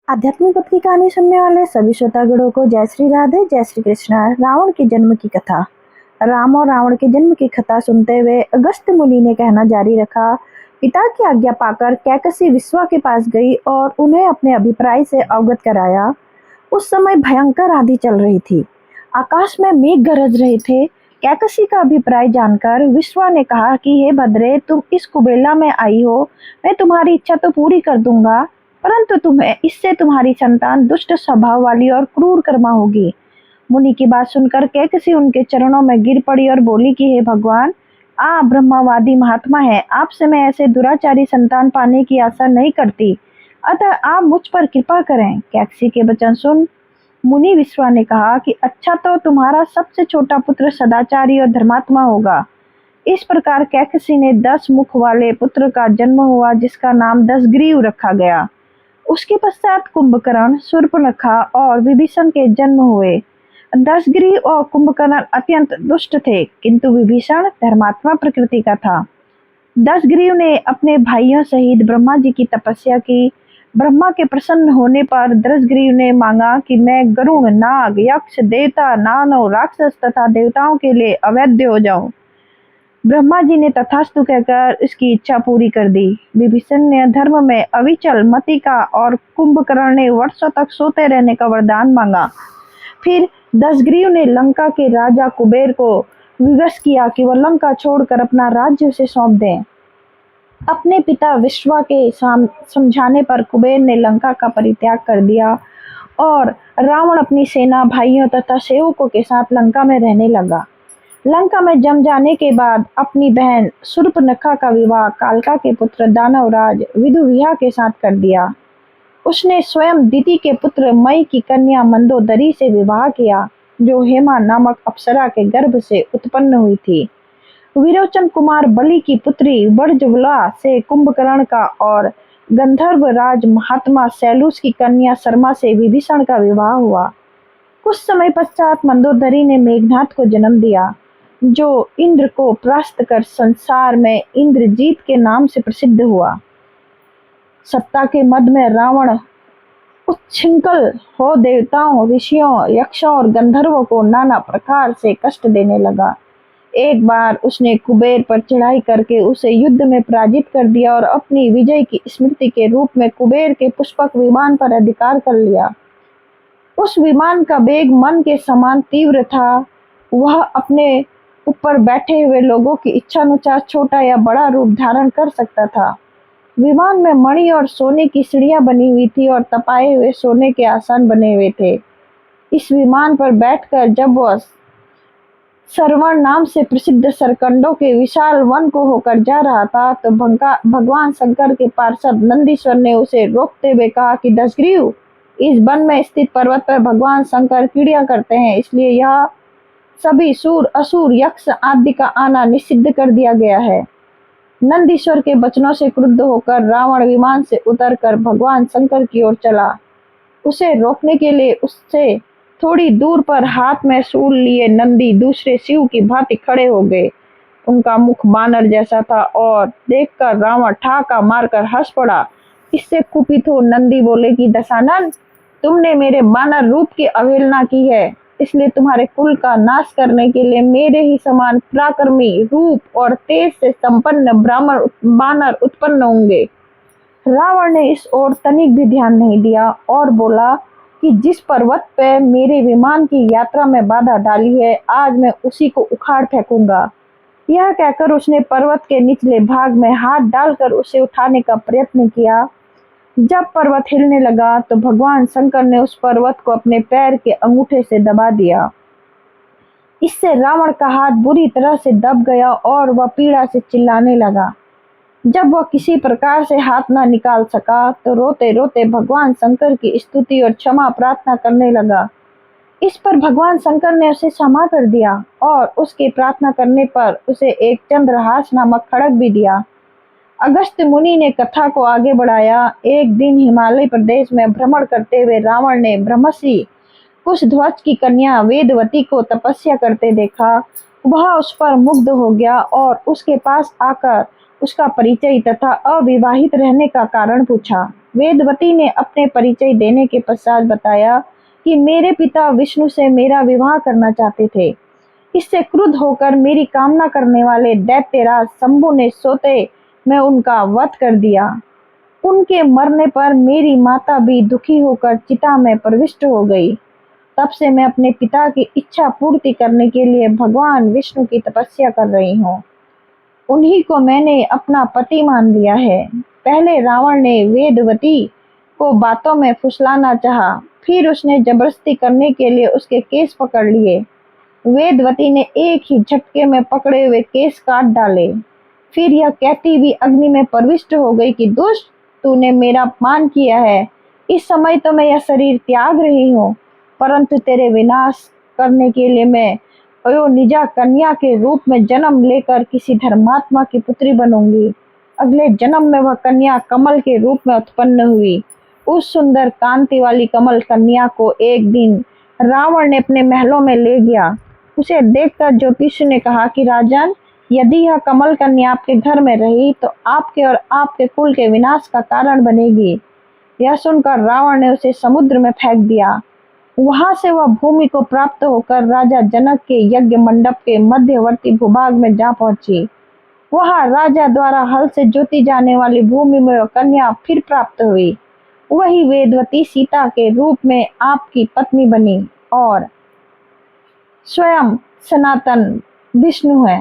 आध्यात्मिक भक्ति कहानी सुनने वाले सभी श्रोतागणों को जय श्री राधे, जय श्री कृष्णा। रावण के जन्म की कथा। राम और रावण के जन्म की कथा सुनते हुए अगस्त्य मुनि ने कहना जारी रखा। पिता की आज्ञा पाकर कैकसी विश्वा के पास गई और उन्हें अपने अभिप्राय से अवगत कराया। उस समय भयंकर आंधी चल रही थी, आकाश में मेघ गरज रहे थे। कैकसी का अभिप्राय जानकर विश्वा ने कहा कि हे भद्रे, तुम इस कुबेला में आई हो, मैं तुम्हारी इच्छा तो पूरी कर दूंगा, परंतु तुम्हें इससे तुम्हारी संतान दुष्ट स्वभाव वाली और क्रूर कर्मा होगी। मुनि की बात सुनकर कैकसी उनके चरणों में गिर पड़ी और बोली कि हे भगवान, आप ब्रह्मवादी महात्मा हैं, आपसे मैं ऐसे दुराचारी संतान पाने की आशा नहीं करती, अतः आप मुझ पर कृपा करें। कैकसी के वचन सुन मुनि विश्वा ने कहा कि अच्छा, तो तुम्हारा सबसे छोटा पुत्र सदाचारी और धर्मात्मा होगा। इस प्रकार कैकसी ने 10 मुख वाले पुत्र का जन्म हुआ, जिसका नाम दशग्रीव रखा गया। उसके पश्चात कुंभकर्ण, शूर्पणखा और विभीषण के जन्म हुए। दशग्रीव और कुंभकर्ण अत्यंत दुष्ट थे, किंतु विभीषण धर्मात्मा प्रकृति का था। दशग्रीव ने अपने भाइयों सहित ब्रह्मा जी की तपस्या की। ब्रह्मा के प्रसन्न होने पर दशग्रीव ने मांगा कि मैं गरुड़, नाग, यक्ष, देवता, दानव, राक्षस तथा देवताओं के लिए अवैध हो जाऊं। ब्रह्मा जी ने तथास्तु कहकर इसकी इच्छा पूरी कर दी। विभीषण ने धर्म में अविचल मति का और कुंभकर्ण ने वर्षों तक सोते रहने का वरदान मांगा। फिर दशग्रीव ने लंका के राजा कुबेर को विवश किया कि वह लंका छोड़कर अपना राज्य उसे सौंप दें। अपने पिता विश्वा के समझाने पर कुबेर ने लंका का परित्याग कर दिया और रावण अपनी सेना, भाइयों तथा सेवकों के साथ लंका में रहने लगा। लंका में जम जाने के बाद अपनी बहन शूर्पणखा का विवाह कालका के पुत्र दानवराज विदुविया के साथ कर दिया। उसने स्वयं दिति के पुत्र मई की कन्या मंदोदरी से विवाह किया, जो हेमा नामक अप्सरा के गर्भ से उत्पन्न हुई थी। विरोचन कुमार बलि की पुत्री बड़जबला से कुंभकर्ण का और गंधर्व राज महात्मा सैलूस की कन्या शर्मा से विभीषण का विवाह हुआ। कुछ समय पश्चात मंदोदरी ने मेघनाथ को जन्म दिया, जो इंद्र को परास्त कर संसार में इंद्रजीत के नाम से प्रसिद्ध हुआ। सत्ता के मद में रावण उच्छृंखल हो देवताओं, ऋषियों, यक्षों और गंधर्वों को नाना प्रकार से कष्ट देने लगा। एक बार उसने कुबेर पर चढ़ाई करके उसे युद्ध में पराजित कर दिया और अपनी विजय की स्मृति के रूप में कुबेर के पुष्पक विमान पर अधिकार कर लिया। उस विमान का वेग मन के समान तीव्र था। वह अपने ऊपर बैठे हुए लोगों की इच्छानुसार छोटा या बड़ा रूप धारण कर सकता था। विमान में मणि और सोने की सीढ़ियां बनी हुई थी और तपाए हुए सोने के आसन बने हुए थे। इस विमान पर बैठकर जब वह सरवण नाम से प्रसिद्ध सरकंडों के विशाल वन को होकर जा रहा था, तो भगवान शंकर के पार्षद नंदीश्वर ने उसे रोकते हुए कहा कि दशग्रीव, इस वन में स्थित पर्वत पर भगवान शंकर क्रीड़ा करते हैं, इसलिए यह सभी सूर, असुर, यक्ष आदि का आना निषिद्ध कर दिया गया है। नंदीश्वर के वचनों से क्रुद्ध होकर रावण विमान से उतरकर भगवान शंकर की ओर चला। उसे रोकने के लिए उससे थोड़ी दूर पर हाथ में शूल लिए नंदी दूसरे शिव की भांति खड़े हो गए। उनका मुख बानर जैसा था और देखकर रावण ठाका मारकर हंस पड़ा। इससे कुपित हो नंदी बोले कि दशानन, तुमने मेरे बानर रूप की अवहेलना की है, इसलिए तुम्हारे कुल का नाश करने के लिए मेरे ही समान पराक्रमी रूप और तेज से संपन्न ब्राह्मण बानर उत्पन्न होंगे। रावण ने इस ओर तनिक भी ध्यान नहीं दिया और बोला कि जिस पर्वत पे मेरे विमान की यात्रा में बाधा डाली है, आज मैं उसी को उखाड़ फेंकूंगा। यह कहकर उसने पर्वत के निचले भाग में हाथ डालकर उसे उठाने का प्रयत्न किया। जब पर्वत हिलने लगा तो भगवान शंकर ने उस पर्वत को अपने पैर के अंगूठे से दबा दिया। इससे रावण का हाथ बुरी तरह से दब गया और वह पीड़ा से चिल्लाने लगा। जब वह किसी प्रकार से हाथ न निकाल सका तो रोते रोते भगवान शंकर की स्तुति और क्षमा प्रार्थना करने लगा। इस पर भगवान शंकर ने उसे क्षमा कर दिया और उसके प्रार्थना करने पर उसे एक चंद्रहास नामक खड़ग भी दिया। अगस्त्य मुनि ने कथा को आगे बढ़ाया। एक दिन हिमालय प्रदेश में भ्रमण करते हुए रावण ने ब्रह्मर्षि कुशध्वज की कन्या वेदवती को तपस्या करते देखा। वह उस पर मुग्ध हो गया और उसके पास आकर उसका परिचय तथा अविवाहित रहने का कारण पूछा। वेदवती ने अपने परिचय देने के पश्चात बताया कि मेरे पिता विष्णु से मेरा विवाह करना चाहते थे। इससे क्रुद्ध होकर मेरी कामना करने वाले दैत्यराज शंभु ने सोते में उनका वध कर दिया। उनके मरने पर मेरी माता भी दुखी होकर चिता में प्रविष्ट हो गई। तब से मैं अपने पिता की इच्छा पूर्ति करने के लिए भगवान विष्णु की तपस्या कर रही हूँ। उन्हीं को मैंने अपना पति मान लिया है। पहले रावण ने वेदवती को बातों में फुसलाना चाहा, फिर उसने जबरदस्ती करने के लिए उसके केस पकड़ लिए। वेदवती ने एक ही झटके में पकड़े हुए केस काट डाले। फिर यह कहती भी अग्नि में प्रविष्ट हो गई कि दुष्ट, तूने मेरा अपमान किया है। इस समय तो मैं यह शरीर त्याग रही हूँ, परंतु तेरे विनाश करने के लिए मैं अयोनिजा कन्या के रूप में जन्म लेकर किसी धर्मात्मा की पुत्री बनूंगी। अगले जन्म में वह कन्या कमल के रूप में उत्पन्न हुई। उस सुंदर कांति वाली कमल कन्या को एक दिन रावण ने अपने महलों में ले गया। उसे देखकर ज्योतिषी ने कहा कि राजन, यदि यह कमल कन्या आपके घर में रही तो आपके और आपके कुल के विनाश का कारण बनेगी। यह सुनकर रावण ने उसे समुद्र में फेंक दिया। वहां से वह भूमि को प्राप्त होकर राजा जनक के यज्ञ मंडप के मध्यवर्ती भूभाग में जा पहुंची। वहां राजा द्वारा हल से जोती जाने वाली भूमि में वह कन्या फिर प्राप्त हुई। वही वेदवती सीता के रूप में आपकी पत्नी बनी और स्वयं सनातन विष्णु है।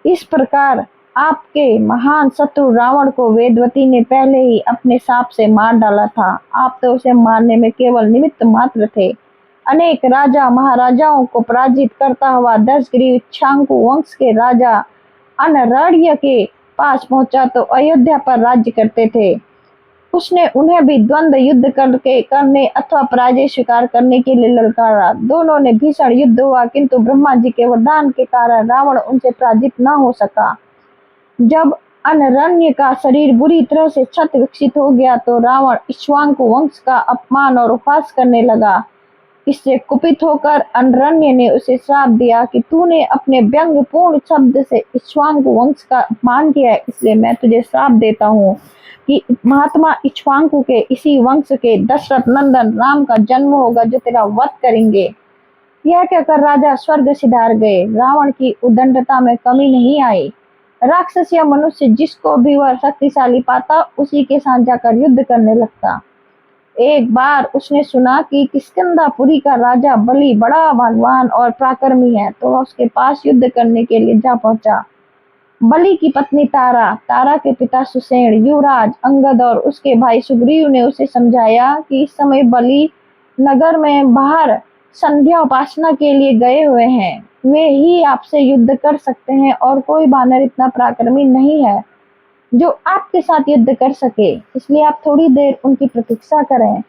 इस प्रकार आपके महान शत्रु रावण को वेदवती ने पहले ही अपने शाप से मार डाला था। आप तो उसे मारने में केवल निमित्त मात्र थे। अनेक राजा महाराजाओं को पराजित करता हुआ दशग्रीव इक्ष्वाकु वंश के राजा अनरण्य के पास पहुंचा तो अयोध्या पर राज्य करते थे। उसने उन्हें भी द्वंद्व युद्ध करने अथवा पराजय स्वीकार करने के लिए ललकारा। दोनों ने भीषण युद्ध हुआ, किंतु ब्रह्मा जी के वरदान के कारण रावण उनसे पराजित न हो सका। जब अनरण्य का शरीर बुरी तरह से क्षत विकसित हो गया तो रावण इक्ष्वाकु वंश का अपमान और उपहास करने लगा। इससे कुपित होकर अनरण्य ने उसे श्राप दिया कि तूने अपने व्यंग्यपूर्ण शब्द से इक्ष्वाकु वंश का अपमान किया, इसलिए मैं तुझे श्राप देता हूँ कि महात्मा इक्ष्वाकु के इसी वंश के दशरथ नंदन राम का जन्म होगा जो तेरा वध करेंगे। यह कहकर राजा स्वर्ग सिधार गए। रावण की उदंडता में कमी नहीं आई। राक्षस या मनुष्य जिसको भी वह शक्तिशाली पाता उसी के साथ जाकर युद्ध करने लगता। एक बार उसने सुना कि किष्किंधापुरी का राजा बलि बड़ा बलवान और पराक्रमी है, तो वह उसके पास युद्ध करने के लिए जा पहुंचा। बलि की पत्नी तारा, तारा के पिता सुषेण, युवराज अंगद और उसके भाई सुग्रीव ने उसे समझाया कि इस समय बलि नगर में बाहर संध्या उपासना के लिए गए हुए हैं। वे ही आपसे युद्ध कर सकते हैं और कोई वानर इतना पराक्रमी नहीं है जो आपके साथ युद्ध कर सके, इसलिए आप थोड़ी देर उनकी प्रतीक्षा करें।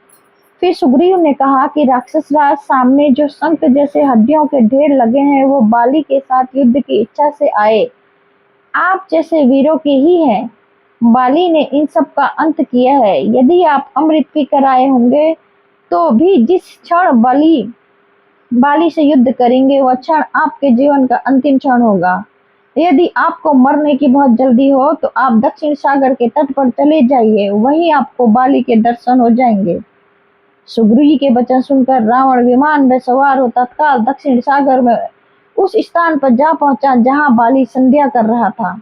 फिर सुग्रीव ने कहा कि राक्षस राज, सामने जो शंख जैसे हड्डियों के ढेर लगे हैं वो बाली के साथ युद्ध की इच्छा से आए। आप जैसे वीरों के ही हैं। बाली ने इन सब का अंत किया है। यदि आप अमृत पीकर आए होंगे तो भी जिस क्षण बाली से युद्ध करेंगे वह क्षण आपके जीवन का अंतिम क्षण होगा। यदि आपको मरने की बहुत जल्दी हो तो आप दक्षिण सागर के तट पर चले जाइए, वहीं आपको बाली के दर्शन हो जाएंगे। सुग्रीव के वचन सुनकर रावण विमान में सवार हो तत्काल दक्षिण सागर में उस स्थान पर जा पहुंचा जहां बाली संध्या कर रहा था।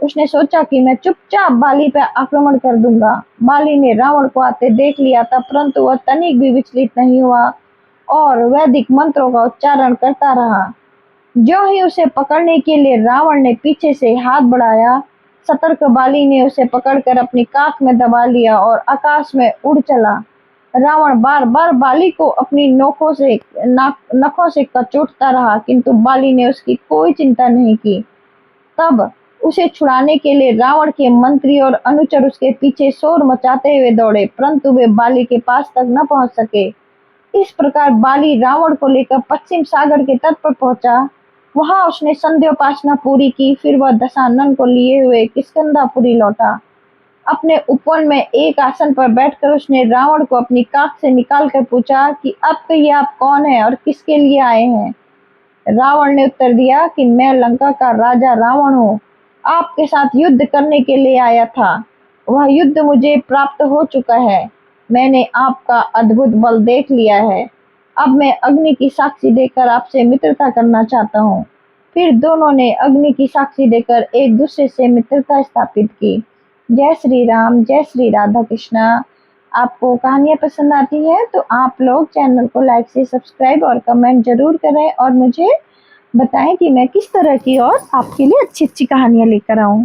उसने सोचा कि मैं चुपचाप बाली पर आक्रमण कर दूंगा। बाली ने रावण को आते देख लिया था, परंतु वह तनिक भी विचलित नहीं हुआ और वैदिक मंत्रों का उच्चारण करता रहा। जो ही उसे पकड़ने के लिए रावण ने पीछे से हाथ बढ़ाया, सतर्क बाली ने उसे पकड़कर अपनी काख में दबा लिया और आकाश में उड़ चला। रावण बार बार बाली को अपनी नखों से कचोटता रहा, किंतु बाली ने उसकी कोई चिंता नहीं की। तब उसे छुड़ाने के लिए रावण के मंत्री और अनुचर उसके पीछे शोर मचाते हुए दौड़े, परंतु वे बाली के पास तक न पहुंच सके। इस प्रकार बाली रावण को लेकर पश्चिम सागर के तट पर पहुंचा। वहां उसने संध्योपासना पूरी की। फिर वह दशानन को लिए हुए किष्किंधापुरी लौटा। अपने उपवन में एक आसन पर बैठकर उसने रावण को अपनी काख से निकालकर पूछा कि अब कहिए आप कौन हैं और किसके लिए आए हैं। रावण ने उत्तर दिया कि मैं लंका का राजा रावण हूँ। आपके साथ युद्ध करने के लिए आया था। वह युद्ध मुझे प्राप्त हो चुका है। मैंने आपका अद्भुत बल देख लिया है। अब मैं अग्नि की साक्षी देकर आपसे मित्रता करना चाहता हूँ। फिर दोनों ने अग्नि की साक्षी देकर एक दूसरे से मित्रता स्थापित की। जय श्री राम, जय श्री राधा कृष्णा। आपको कहानियाँ पसंद आती है तो आप लोग चैनल को लाइक से सब्सक्राइब और कमेंट जरूर करें और मुझे बताएं कि मैं किस तरह की और आपके लिए अच्छी अच्छी कहानियाँ लेकर आऊँ।